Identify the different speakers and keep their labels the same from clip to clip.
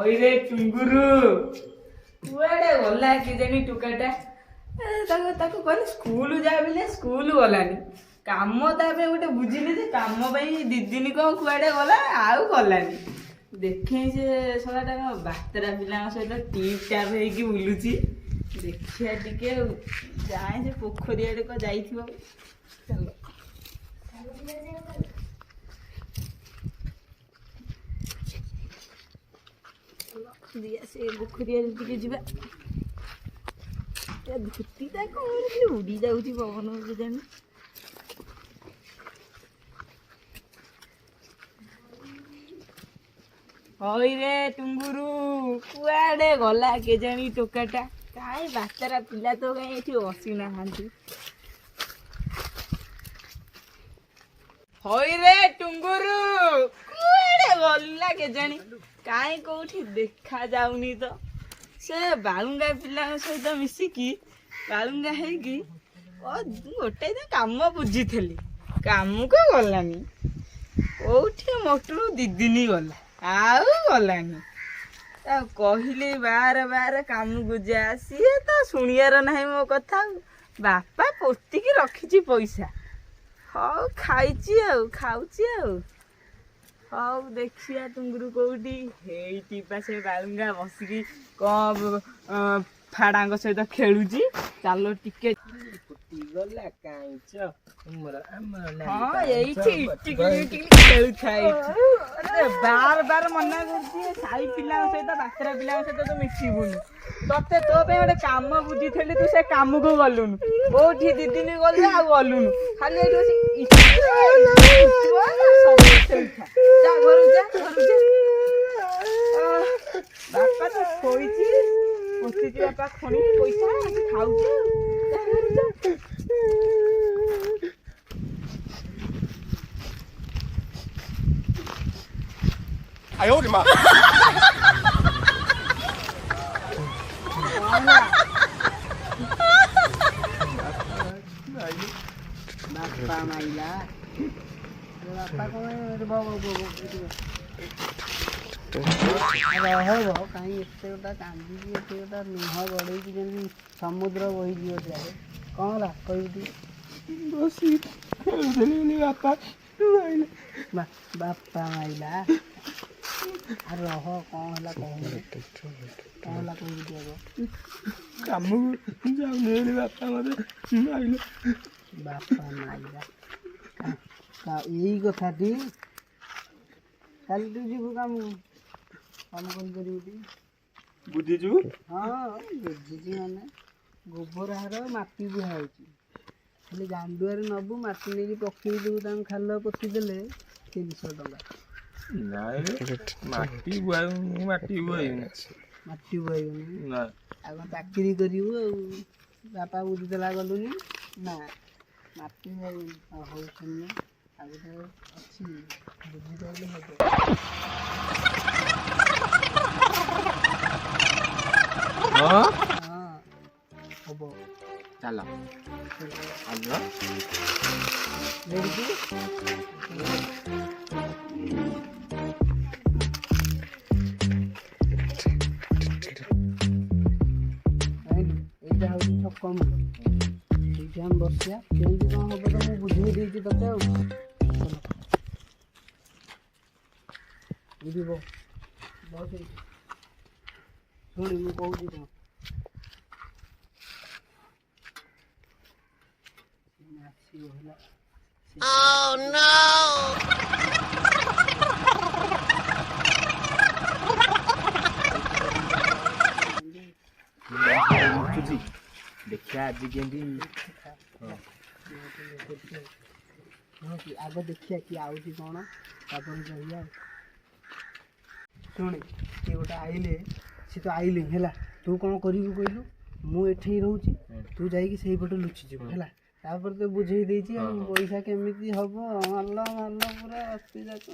Speaker 1: ହଇରେ ଟୁଙ୍ଗୁରୁ କୁଆଡେ ଗଲା କେଜାଣି ଟୋକାଟା। ତାକୁ କହିଲେ ସ୍କୁଲ ଯା ବୋଲେ ସ୍କୁଲ ଗଲାନି। କାମ ତା ପାଇଁ ଗୋଟେ ବୁଝିଲି ଯେ କାମ ପାଇଁ 2 ଦିନ କଣ କୁଆଡେ ଗଲା ଆଉ ଗଲାନି। ଦେଖେ ସେ ଶଳାଟା କଣ ବାତେରା ପିଲାଙ୍କ ସହିତ ଟିପ୍ ଟାପ୍ ହେଇକି ବୁଲୁଛି। ଦେଖିବା ଟିକେ ଆଉ ଯାଏ ସେ ପୋଖରୀ ଆଡେ କଣ ଯାଇଥିବ। ଚାଲ ସେ ପୋଖରୀ ଆଡେ ଟିକେ ଯିବା। ଧୋତିଟା କଣ ଉଡି ଯାଉଛି ପବନ କେଜାଣି। ହଇରେ ଟୁଙ୍ଗୁରୁ କୁଆଡେ ଗଲା କେଜାଣି ଟୋକାଟା। କାହିଁ ବାତେରା ପିଲା ତ କାହିଁ ଏଠି ବସିନାହାନ୍ତି। ହଇରେ ଟୁଙ୍ଗୁରୁ କୁଆଡେ ଗଲା କେଜାଣି। କାହିଁ କୋଉଠି ଦେଖା ଯାଉନି ତ। ସେ ବାଳୁଙ୍ଗା ପିଲାଙ୍କ ସହିତ ମିଶିକି ବାଳୁଙ୍ଗା ହେଇକି ଗୋଟେ କାମ ବୁଝିଥିଲି, କାମକୁ ଗଲାନି। କୋଉଠି ମୋଟରୁ 2 ଦିନ ଗଲା ଆଉ ଗଲାନି। ତାକୁ କହିଲି ବାର କାମକୁ ଯା, ସିଏ ତ ଶୁଣିବାର ନାହିଁ ମୋ କଥା। ବାପା ପୋତିକି ରଖିଛି ପଇସା। ହଉ ଖାଉଛି ଆଉ। ହଉ ଦେଖିବା ଟୁଙ୍ଗୁରୁ କୋଉଠି ହେଇଠି ବା ସେ ବାଳୁଙ୍ଗା ବସିକି କଣ ଫାଡାଙ୍କ ସହିତ ଖେଳୁଛି। ଚାଲ ଟିକେ
Speaker 2: ଗଲା କାଇଁଛ
Speaker 1: ହଁ ଏଇଠି ଖେଳୁଥାଏ। ବାର ମନା କରୁଛି ସାଇ ପିଲାଙ୍କ ସହିତ ବାତେରା ପିଲାଙ୍କ ସହିତ ତୁ ମିଶିବୁନି। ତତେ ତୋ ପାଇଁ ଗୋଟେ କାମ ବୁଝିଥିଲି, ତୁ ସେ କାମକୁ ଗଲୁନୁ। କୋଉଠି 2 ଦିନ ଗଲୁ ଆଉ ଗଲୁନୁ। ଖାଲି ଏଇଠି ବାପା ତ ଶୋଇଛି, ପୋତିଛି ବାପା ଖଣି ପଇସା ଖାଉଛି।
Speaker 3: ଆୟୋ ରେ ମା
Speaker 2: ବାପା ମାଇଲା। ବାପା କଣ କାହିଁ ଏତେ ଗୋଟା କାନ୍ଦିକି ଏତେ ଗୋଟା ଲୁହ ଗଡ଼େଇକି ଯେମିତି ସମୁଦ୍ର ବହିଯିବ ସିଆଡ଼େ। କ'ଣ ହେଲା କହିବୁ?
Speaker 3: ବସି ଖେଳୁଥିଲି ବାପା
Speaker 2: ବାପା ମାଇଲା। ରହ କ'ଣ ହେଲା କହୁନୁ? କ'ଣ ହେଲା କହିବୁ ଟିକେ?
Speaker 3: କାମକୁ ଯାଉନି ବାପା ମତେ ମାଇଲେ।
Speaker 2: ବାପା ମାଇଲା ଏଇ କଥାଟି। କାଲି ତୁ ଯିବୁ କାମ କରିପାରିବୁ ଟି?
Speaker 3: ବୁଝିଛୁ?
Speaker 2: ହଁ ବୁଝିଛି। ମାନେ ଗୋବର ହାର ମାଟି ବୁହା ହେଉଛି। ଖାଲି ଗାଣ୍ଡୁଆରେ ନେବୁ, ମାଟି ନେଇକି ପକେଇ ଦେବୁ, ତାଙ୍କୁ ଖାଲ ପୋତି ଦେଲେ 300 ଟଙ୍କା।
Speaker 3: ନାଇଁ ମାଟି ବୁହାଇବୁନି।
Speaker 2: ମାଟି ବୁହାଇବୁନି ନା? ଆଉ କ'ଣ ଚାକିରି କରିବୁ? ଆଉ ବାପା ବୁଝିଦେଲା ଗଲୁନି ନା? ମାଟି ବୁହାଇବୁନି। ହଉ ଶୁଣିବ, ଆଉ ଗୋଟେ ଅଛି ବୁଝିପାରିଲେ ହେବ।
Speaker 3: ହଁ
Speaker 2: ହବ।
Speaker 3: ଚାଲ
Speaker 2: ଏଇଟା ହଉଛି ଛକ ମୂଳ। ଏଇଠି ଆମେ ବସିବା। କେମିତି କ'ଣ ହବ ତ ମୁଁ ବୁଝେଇ ଦେଇଛି ତତେ। ଆଉ ବୁଝିବ ବସ। ଶୁଣି ମୁଁ କହୁଛି କ'ଣ ଆସିବ ହେଲା।
Speaker 3: ଦେଖିବା ଆଜି କେମିତି
Speaker 2: ଆଗ ଦେଖିବା କିଏ ଆଉଛି କ'ଣ, ତାପରେ କହିବା। ଶୁଣି କିଏ ଗୋଟେ ଆଇଲେ, ସେ ତ ଆଇଲେ ହେଲା। ତୁ କ'ଣ କରିବୁ କହିଲୁ? ମୁଁ ଏଠି ରହୁଛି, ତୁ ଯାଇକି ସେଇପଟେ ଲୁଚିଯିବୁ ହେଲା। ତାପରେ ତ ବୁଝେଇ ଦେଇଛି ଆଉ ପଇସା କେମିତି ହବ। ମାଲ ପୁରା ରାତି ଯାକ।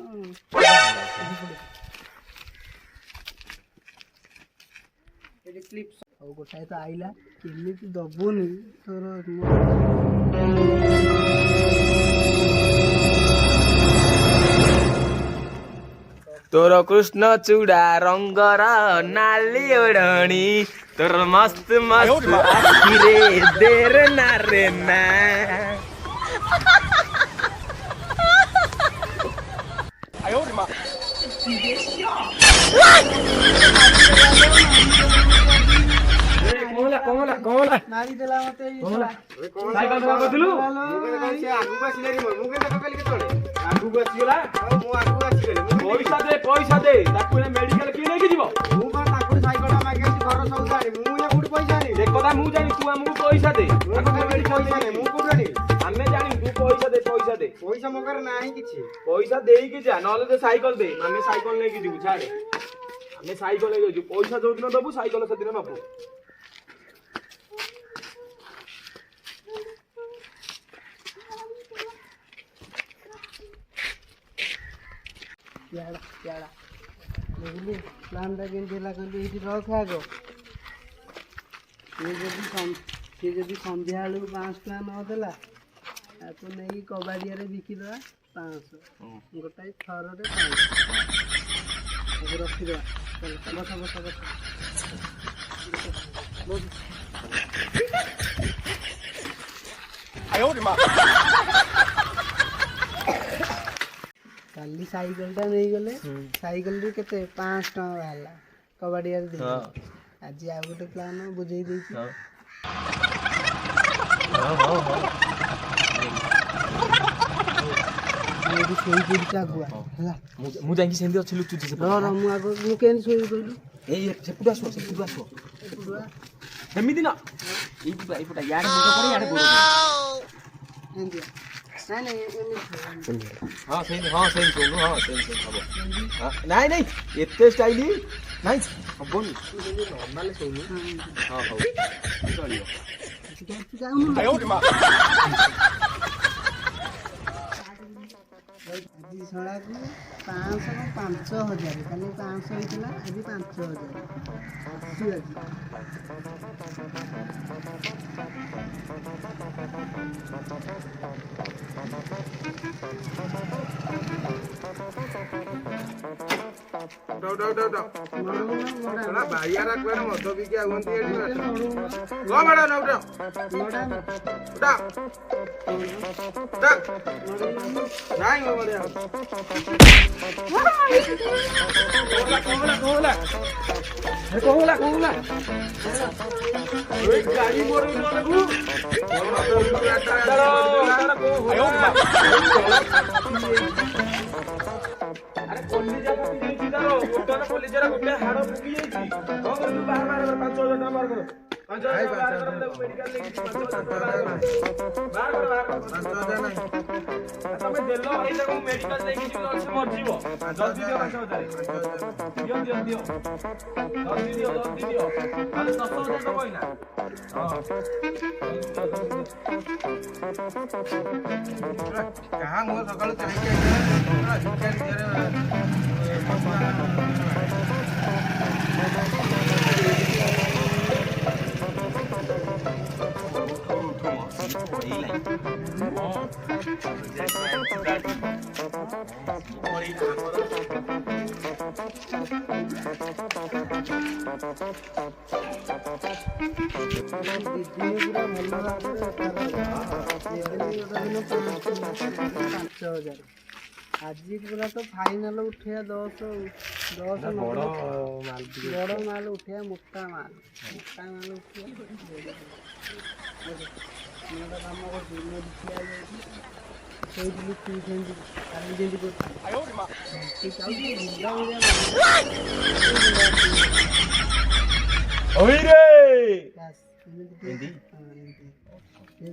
Speaker 2: ଆଉ ଗୋଟାଏ ତ ଆଇଲା, କେମିତି ଦବୁନି ତୋର।
Speaker 3: तोर कृष्ण चूड़ा रंगर नाली ओढ़णी तोर मस्त मस्त आखी रे देर ना रे ना
Speaker 2: ମାରି ଦେଲା ମତେ ଏଇ ଛୁଆ।
Speaker 3: ସାଇକେଲ ଧରା କରିଥିଲୁ ପଇସା ଦେ ତାକୁ ମେଡିକାଲ କିଏ ନେଇକି ଯିବ
Speaker 2: ମୁଁ କଣ ତାକୁ ସାଇକେଲ ମାଗିଛି ଘର ସବୁ ଜାଣି ମୁଁ ଇଏ କୋଉଠି ପଇସା ଆଣି
Speaker 3: ସେ କଥା ମୁଁ ଜାଣି ତୁ ଆମକୁ ପଇସା ଦେ
Speaker 2: ପଇସା ଆଣି ମୁଁ କୋଉଠି ଆଣି
Speaker 3: ଆମେ ଜାଣି ତୁ ପଇସା ଦେ
Speaker 2: ପଇସା ମୋ ଘରେ ନାହିଁ କିଛି
Speaker 3: ପଇସା ଦେଇକି ଯା ନହେଲେ ତ ସାଇକେଲ ଦେ ଆମେ ସାଇକେଲ ନେଇକି ଯିବୁ ଛାଡେ ଆମେ ସାଇକେଲ ନେଇକି ଯିବୁ ପଇସା ଯୋଉଦିନ ଦବୁ ସାଇକେଲ ସେଦିନ ନବୁ
Speaker 2: ବୁଝିଲି ପ୍ଲାନ୍ଟା କେମିତି ହେଲା କହିଲି ଏଇଠି ରଖ ଆଗ ସିଏ ଯଦି ସନ୍ଧ୍ୟା ବେଳକୁ 500 ଟଙ୍କା ନ ଦେଲା ତାକୁ ନେଇକି କବାଡ଼ିଆରେ ବିକିଦେବା 500 ଗୋଟାଏ ଥରରେ 500 ରଖିଦେବା ବସ କାଲି ସାଇକେଲଟା ନେଇଗଲେ ସାଇକେଲରୁ କେତେ 500 ଟଙ୍କା ବାହାରିଲା କବାଡ଼ିଆରେ ଦେଇ ଆଜି ଆଉ ଗୋଟେ ପ୍ଲାନ୍ ବୁଝେଇ ଦେଇଛି ଶୋଇ ପଡୁଛି ଆଗୁଆ ହେଲା
Speaker 3: ମୁଁ ଯାଇକି ସେମିତି ଅଛି ଲୁଚୁଛି
Speaker 2: ମୁଁ ଆଗ ମୁଁ କେମିତି ଶୋଇବି କହିଲୁ
Speaker 3: ଏଇ ସେପଟୁ ଆସିବ ସେମିତି ନା ଏଇପଟା ୟାଡେ ମୁଣ୍ଡ ପରେ ୟାଡେ ଗୋଡ଼
Speaker 2: ଏମିତିଆ ନାଇଁ ଏମିତି
Speaker 3: ସେମିତି ଶୋଇଲୁ ସେମିତି ହବ ନାଇଁ ଏତେ ଷ୍ଟାଇଲି ନାଇଁ ହବନି ନର୍ମାଲ ଶୋଇଲୁ ହଉ ଚଳିବ
Speaker 2: ଆଜି ଶଳାକୁ 500 5000 କାଲି 500 ହେଇଥିଲା ଆଜି 5000
Speaker 3: ବାଇଆରା କୁଆଡେ ମଦ ବିକି ଆଉନ୍ତି ଏଠି ଆରେ କଲିଜା ପକେଇଛି ତାର ଗୋଟାର କଲିଜାର ଗୋଟେ ହାଡ଼ ପକେଇ ଯାଇଛି କଣ କରିବୁ ବାହାର 5000 ଟଙ୍କା ବାହାର କର 5000 ଟଙ୍କା ବାହାର କର ମେଡିକାଲ ନେଇକି 5000 ଟଙ୍କା ବାହାର କର ତମେ ଦେଲ ଭାଇ ତାକୁ ମେଡିକାଲ ନେଇକି ଯିବ ସେ ମରିଯିବ ଜଲ୍ଦି ଦିଅ 5000 ଦିଅ ଜଲ୍ଦି ଦିଅ ନହେଲେ 10000 ଟଙ୍କା କହିନା କାହା ମୁଁ ସକାଳୁ ଚାହିଁକି
Speaker 2: ଆଜି ପୁରା ତ ଫାଇନାଲ ଉଠେଇବା 10 ବଡ଼ ମାଲ ଉଠେଇବା ମୋଟା ମାଲ ଉଠେଇବା କାମ କରୁଛି ସେଇଠି ତୁ ସେମିତି କାଲି ଯେମିତି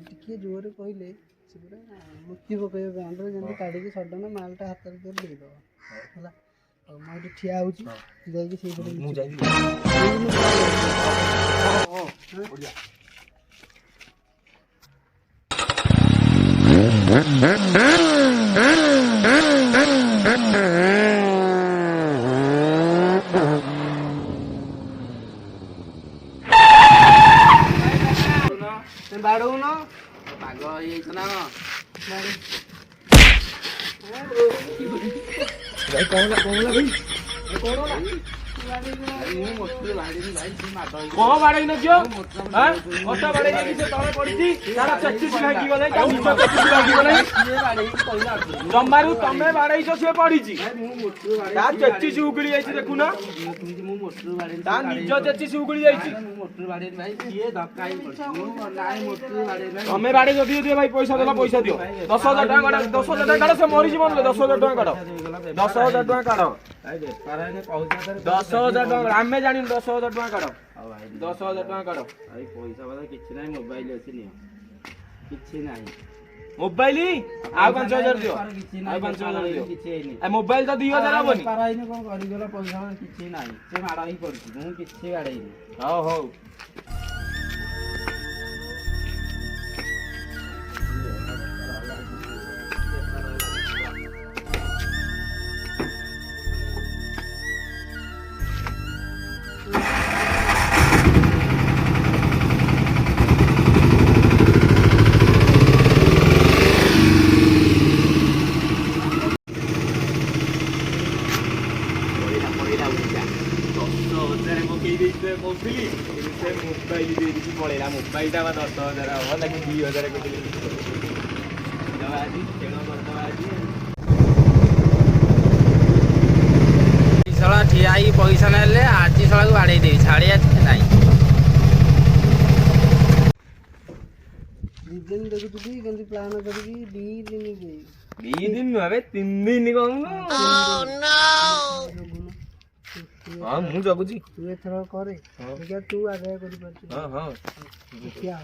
Speaker 2: ଟିକେ ଜୋରରେ କହିଲେ ସେ ପୁରା ମୁକ୍ତି ପକେଇବେ ବ୍ୟାଣ୍ଡରେ ଯେମିତି କାଢ଼ିକି ସଡନ ମାଲଟା ହାତରେ ଦେଇଦେବ ହେଲା ଆଉ ମୁଁ ଏଠି ଠିଆ ହେଉଛି ଯାଇକି ସେଇପଟେ ମୁଁ ଯାଇକି ବାଡ଼ଉନ ପାଗ ହେଇଯାଇଛି ନା
Speaker 3: ଭାଇ କଣ ଭାଇ କଣ ବାଡେଇ ନଝିଅ ଅଟୋ ବାଡେଇ ନେଇକି ସେ ତଳେ ପଡିଛି ତାର ଚେଚିସ୍ ଭାଙ୍ଗି ଗଲେ ଜମାରୁ ତମେ ବାଡେଇଛ ସେ ପଡିଛି ତା ଚେଚିସ୍ ଉଗୁଳି ଯାଇଛି ଦେଖୁନ ତା ନିଜ ଚେଚିସ୍ ଉଗୁଳି ଯାଇଛି ତମେ ବାଡେଇ ଦିଅ ଦିଅ ଭାଇ ପଇସା ଦେଲ ପଇସା ଦିଅ 10,000 ଟଙ୍କା କାଢ 10,000 ଟଙ୍କା କାଢ ସେ ମରିଯିବ ନହେଲେ 10,000 ଟଙ୍କା କାଢ 10,000 ଟଙ୍କା କାଢ 10,000 ଟଙ୍କା ଆମେ ଜାଣିନୁ 10,000 ଟଙ୍କା କାଢ 10,000 ଟଙ୍କା କାଢ
Speaker 2: ପଇସା କିଛି ନାହିଁ ମୋବାଇଲ ଅଛି ନିଅ କିଛି ନାହିଁ
Speaker 3: ମୋବାଇଲ ଆଉ 5,000 ଦିଅ ଆଉ 5,000 ଦିଅ ମୋବାଇଲ ତ 2,000 ହବନି
Speaker 2: କଣ କରିଗଲା ପଇସା କିଛି ନାହିଁ ସେ ମାଡ଼ ହିଁ ପଡୁଛି ମୁଁ କିଛି ବାଡେଇନି
Speaker 3: ହଉ ହଉ ମୋବାଇଲ ଟା 10,000 ହବ ତାକୁ 2,000
Speaker 2: ଶଳା ଠିଆ ହେଇକି ପଇସା ନେଲେ ଆଜି ଶଳାକୁ ବାଡେଇ ଦେବି ଛାଡିଆ ନାହିଁ 2 ଦିନ ଦେଖୁଥିଲି କେମିତି ପ୍ଲାନ କରିକି 2 ଦିନ ଦେଇ
Speaker 3: 2 ଦିନ ନୁହେଁ 3 ଦିନ କହୁନୁ ହଁ ମୁଁ ଜଗୁଛି
Speaker 2: ତୁ ଏଥର କରେ ଦେଖିଆ ତୁ ଆଦାୟ କରିପାରୁଛୁ
Speaker 3: ହଁ ହଁ
Speaker 2: ଦେଖିଆ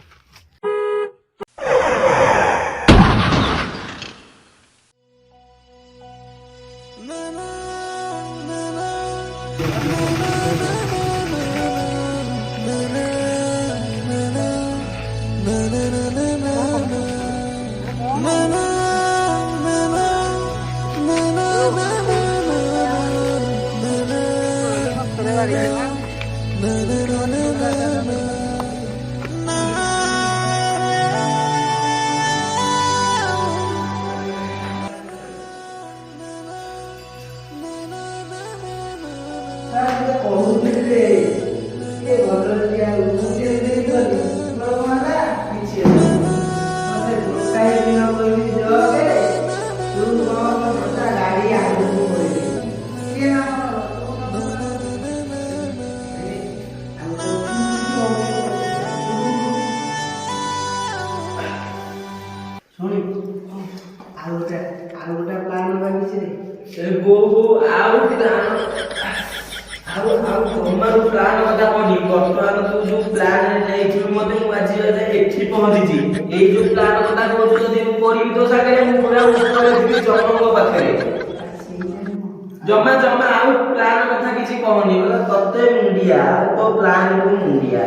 Speaker 4: जमा जमा आउ प्लान कथा किछि कहनी बोला तते मुंडिया तो प्लान को मुंडिया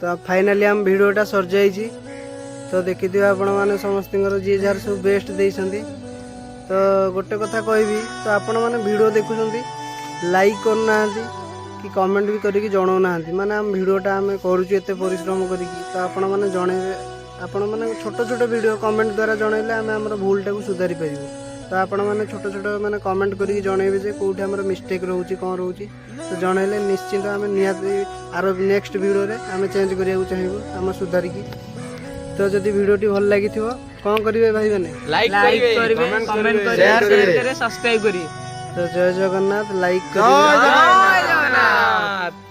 Speaker 2: तो फाइनाली हम भिडियोटा सर जाइए तो देखी आपण मैंने समस्त जी जार सब बेस्ट देइछंती तो गोटे कथा कहबी तो आपण मैंने भिडियो देखुंत लाइक करना कि कमेंट भी करके जनाऊना माने हम भिडियोटा आम करुचे परिश्रम करी तो आपण मैंने जनइबे आपण मैंने छोट छोट वीडियो कमेंट द्वारा जनइले आम आम भूलटा को सुधारी पारू तो आपण मैंने छोट छोट मैंने कमेंट करके जनइबे जे कोठी हमर मिस्टेक रोची कौन रोची तो जनइले निश्चिंत आम निहाती आर नेक्स्ट वीडियो रे आम चेंज करिया चाहिए आम सुधारिकी तो जदि वीडियोटी भल लगी कौन करेंगे भाई मैंने
Speaker 1: लाइक करेंगे कमेंट करेंगे शेयर करेंगे सब्सक्राइब करिए
Speaker 2: तो जय जगन्नाथ लाइक
Speaker 1: जय जगन्नाथ।